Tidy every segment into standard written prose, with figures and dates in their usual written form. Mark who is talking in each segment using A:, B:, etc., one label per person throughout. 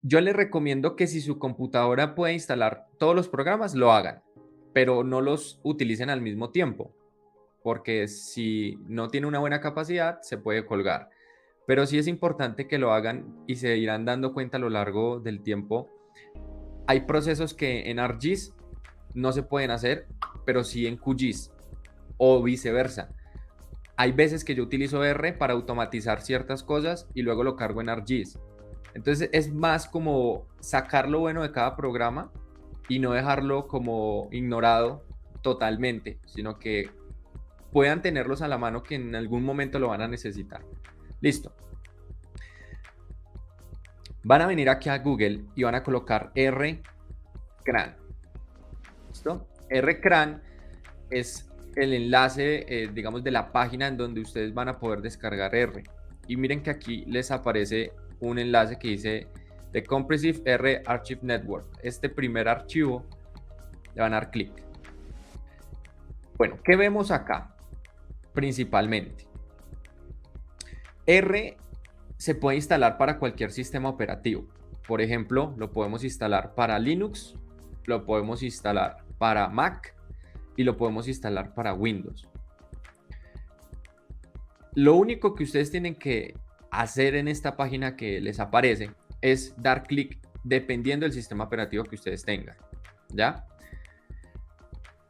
A: Yo les recomiendo que si su computadora puede instalar todos los programas, lo hagan, pero no los utilicen al mismo tiempo, porque si no tiene una buena capacidad, se puede colgar. Pero sí es importante que lo hagan y se irán dando cuenta a lo largo del tiempo. Hay procesos que en ArcGIS no se pueden hacer, pero sí en QGIS o viceversa. Hay veces que yo utilizo R para automatizar ciertas cosas y luego lo cargo en ArcGIS. Entonces es más como sacar lo bueno de cada programa y no dejarlo como ignorado totalmente, sino que puedan tenerlos a la mano que en algún momento lo van a necesitar. Listo. Van a venir aquí a Google y van a colocar RCRAN. ¿Listo? RCRAN es el enlace, digamos, de la página en donde ustedes van a poder descargar R. Y miren que aquí les aparece un enlace que dice The Compressive R Archive Network. Este primer archivo le van a dar clic. Bueno, ¿qué vemos acá? Principalmente, R se puede instalar para cualquier sistema operativo. Por ejemplo, lo podemos instalar para Linux, lo podemos instalar para Mac y lo podemos instalar para Windows. Lo único que ustedes tienen que hacer en esta página que les aparece es dar clic dependiendo del sistema operativo que ustedes tengan, ¿ya?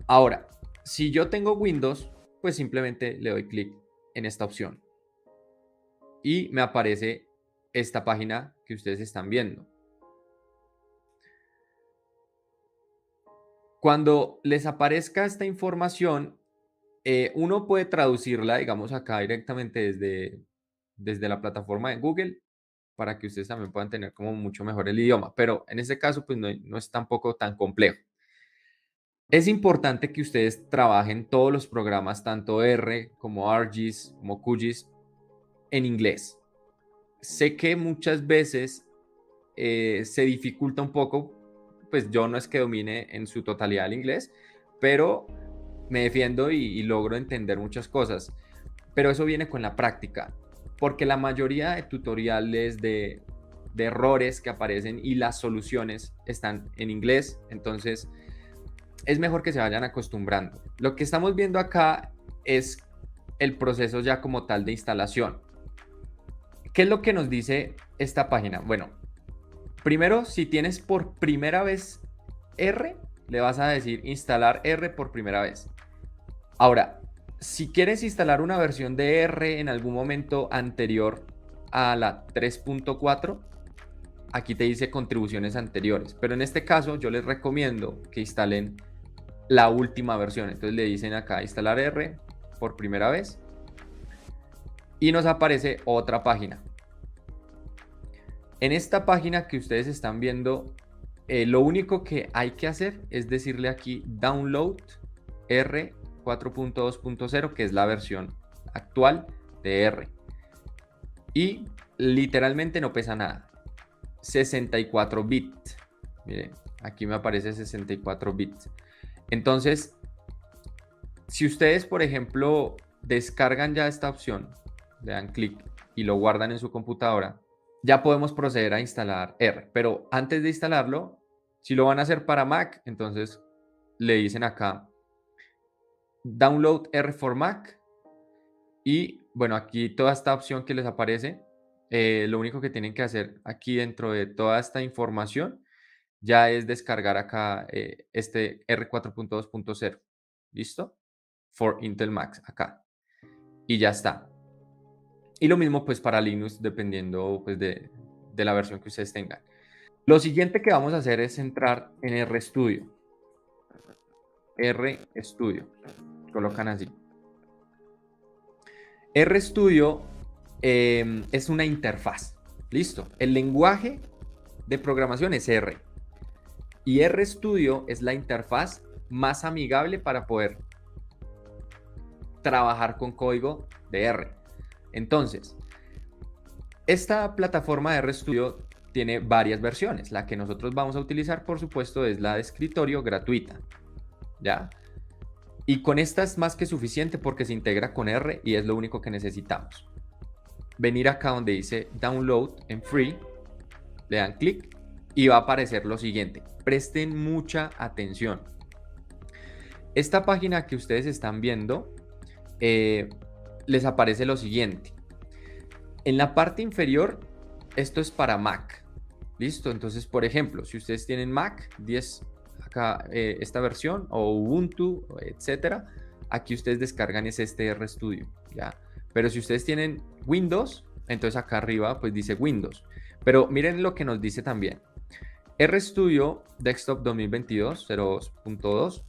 A: Ahora, si yo tengo Windows, pues simplemente le doy clic en esta opción y me aparece esta página que ustedes están viendo. Cuando les aparezca esta información, uno puede traducirla, digamos, acá directamente desde la plataforma de Google para que ustedes también puedan tener como mucho mejor el idioma, pero en este caso pues no es tampoco tan complejo. Es importante que ustedes trabajen todos los programas, tanto R como ArcGIS como QGIS, en inglés. Sé que muchas veces se dificulta un poco, pues yo no es que domine en su totalidad el inglés, pero me defiendo y logro entender muchas cosas. Pero eso viene con la práctica, porque la mayoría de tutoriales de errores que aparecen y las soluciones están en inglés, entonces es mejor que se vayan acostumbrando. Lo que estamos viendo acá es el proceso ya como tal de instalación. ¿Qué es lo que nos dice esta página? Bueno, primero, si tienes por primera vez R, le vas a decir instalar R por primera vez. Ahora, si quieres instalar una versión de R en algún momento anterior a la 3.4, aquí te dice contribuciones anteriores, pero en este caso yo les recomiendo que instalen la última versión. Entonces le dicen acá instalar R por primera vez y nos aparece otra página. En esta página que ustedes están viendo, lo único que hay que hacer es decirle aquí download R 4.2.0, que es la versión actual de R. Y literalmente no pesa nada. 64 bits. Miren, aquí me aparece 64 bits. Entonces, si ustedes, por ejemplo, descargan ya esta opción, le dan clic y lo guardan en su computadora, ya podemos proceder a instalar R. Pero antes de instalarlo, si lo van a hacer para Mac, entonces le dicen acá Download R for Mac. Y bueno, aquí toda esta opción que les aparece, lo único que tienen que hacer aquí dentro de toda esta información ya es descargar acá este R4.2.0. ¿Listo? For Intel Max acá. Y ya está. Y lo mismo pues para Linux dependiendo pues de la versión que ustedes tengan. Lo siguiente que vamos a hacer es entrar en RStudio. RStudio. Colocan así. RStudio es una interfaz. Listo. El lenguaje de programación es R. Y RStudio es la interfaz más amigable para poder trabajar con código de R. Entonces, esta plataforma de RStudio tiene varias versiones. La que nosotros vamos a utilizar, por supuesto, es la de escritorio gratuita. ¿Ya? Y con esta es más que suficiente porque se integra con R y es lo único que necesitamos. Venir acá donde dice Download en Free, le dan clic y va a aparecer lo siguiente. Presten mucha atención. Esta página que ustedes están viendo, les aparece lo siguiente. En la parte inferior, esto es para Mac. ¿Listo? Entonces, por ejemplo, si ustedes tienen Mac 10, acá esta versión, o Ubuntu, etcétera, aquí ustedes descargan este RStudio, ¿ya? Pero si ustedes tienen Windows, entonces acá arriba pues dice Windows. Pero miren lo que nos dice también. RStudio Desktop 2022 0.2,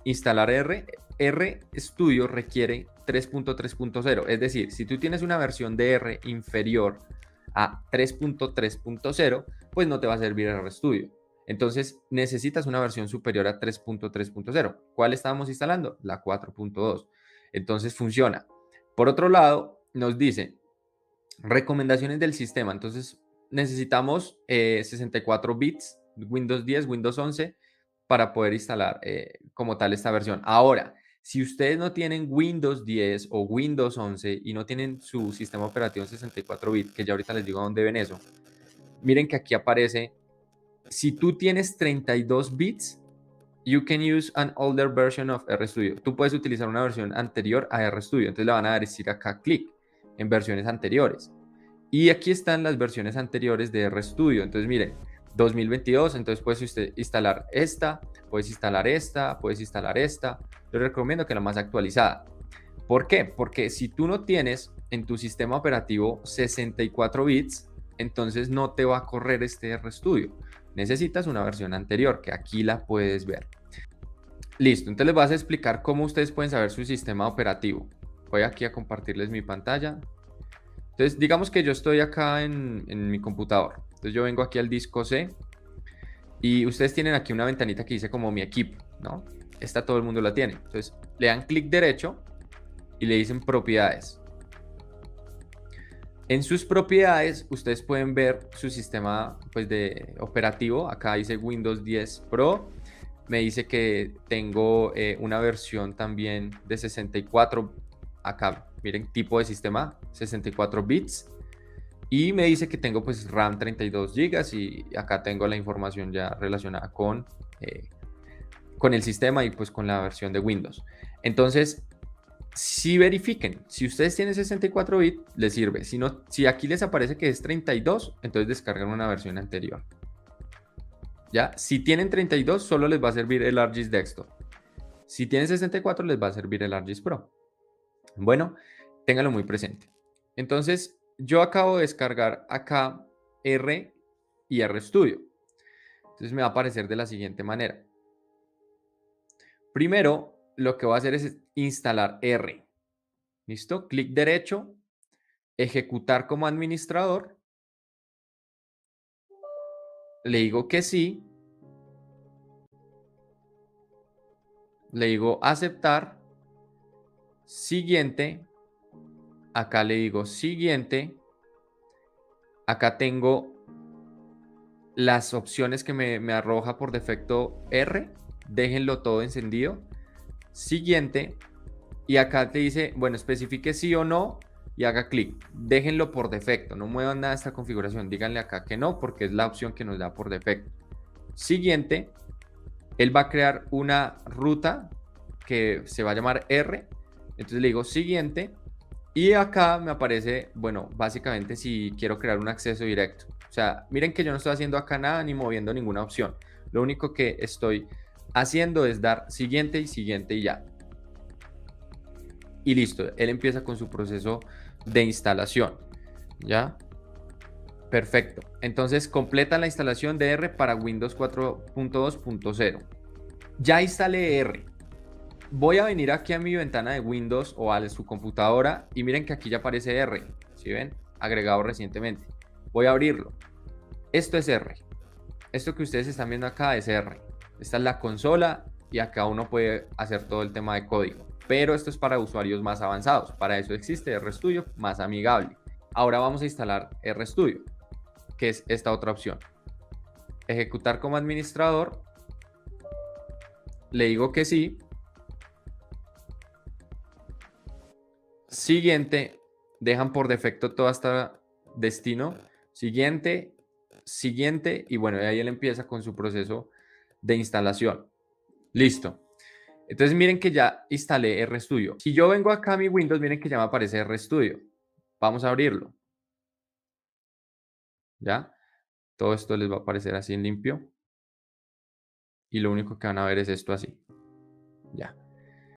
A: instalar RStudio requiere 3.3.0. Es decir, si tú tienes una versión de R inferior a 3.3.0, pues no te va a servir RStudio. Entonces necesitas una versión superior a 3.3.0. ¿Cuál estábamos instalando? La 4.2. Entonces funciona. Por otro lado, nos dice recomendaciones del sistema. Entonces necesitamos 64 bits, Windows 10, Windows 11, para poder instalar como tal esta versión. Ahora, si ustedes no tienen Windows 10 o Windows 11 y no tienen su sistema operativo en 64 bits, que ya ahorita les digo dónde ven eso, miren que aquí aparece, si tú tienes 32 bits, you can use an older version of RStudio. Tú puedes utilizar una versión anterior a RStudio. Entonces le van a decir acá clic en versiones anteriores. Y aquí están las versiones anteriores de RStudio. Entonces miren, 2022, entonces puedes usted instalar esta, puedes instalar esta, puedes instalar esta. Yo recomiendo que la más actualizada. ¿Por qué? Porque si tú no tienes en tu sistema operativo 64 bits, entonces no te va a correr este RStudio. Necesitas una versión anterior, que aquí la puedes ver. Listo, entonces les voy a explicar cómo ustedes pueden saber su sistema operativo. Voy aquí a compartirles mi pantalla. Entonces, digamos que yo estoy acá en mi computador. Entonces yo vengo aquí al disco C y ustedes tienen aquí una ventanita que dice como mi equipo, ¿no? Esta todo el mundo la tiene. Entonces le dan clic derecho y le dicen propiedades. En sus propiedades ustedes pueden ver su sistema pues, de operativo. Acá dice Windows 10 Pro. Me dice que tengo una versión también de 64. Acá miren, tipo de sistema 64 bits. Y me dice que tengo pues RAM 32 GB y acá tengo la información ya relacionada con el sistema y pues con la versión de Windows. Entonces, si verifiquen, si ustedes tienen 64 bits, les sirve. Si, no, si aquí les aparece que es 32, entonces descargan una versión anterior. ¿Ya? Si tienen 32, solo les va a servir el ArcGIS Desktop. Si tienen 64, les va a servir el ArcGIS Pro. Bueno, ténganlo muy presente. Entonces, yo acabo de descargar acá R y RStudio. Entonces me va a aparecer de la siguiente manera. Primero, lo que voy a hacer es instalar R. ¿Listo? Clic derecho, ejecutar como administrador. Le digo que sí. Le digo aceptar. Siguiente. Acá le digo siguiente. Acá tengo las opciones que me arroja por defecto R. Déjenlo todo encendido. Siguiente. Y acá te dice, bueno, especifique sí o no y haga clic. Déjenlo por defecto. No muevan nada de esta configuración. Díganle acá que no porque es la opción que nos da por defecto. Siguiente. Él va a crear una ruta que se va a llamar R. Entonces le digo siguiente. Y acá me aparece, bueno, básicamente si quiero crear un acceso directo. O sea, miren que yo no estoy haciendo acá nada ni moviendo ninguna opción. Lo único que estoy haciendo es dar siguiente y ya. Y listo, él empieza con su proceso de instalación. ¿Ya? Perfecto. Entonces completa la instalación de R para Windows 4.2.0. Ya instalé R. Voy a venir aquí a mi ventana de Windows o a su computadora y miren que aquí ya aparece R. ¿Sí ven? Agregado recientemente. Voy a abrirlo. Esto es R. Esto que ustedes están viendo acá es R. Esta es la consola y acá uno puede hacer todo el tema de código. Pero esto es para usuarios más avanzados. Para eso existe RStudio más amigable. Ahora vamos a instalar RStudio, que es esta otra opción. Ejecutar como administrador. Le digo que sí. Siguiente. Dejan por defecto todo hasta destino. Siguiente. siguiente y bueno, de ahí él empieza con su proceso de instalación. Listo. Entonces miren que ya instalé RStudio. Si yo vengo acá a mi Windows, miren que ya me aparece RStudio. Vamos a abrirlo. ¿Ya? Todo esto les va a aparecer así en limpio. Y lo único que van a ver es esto así. Ya.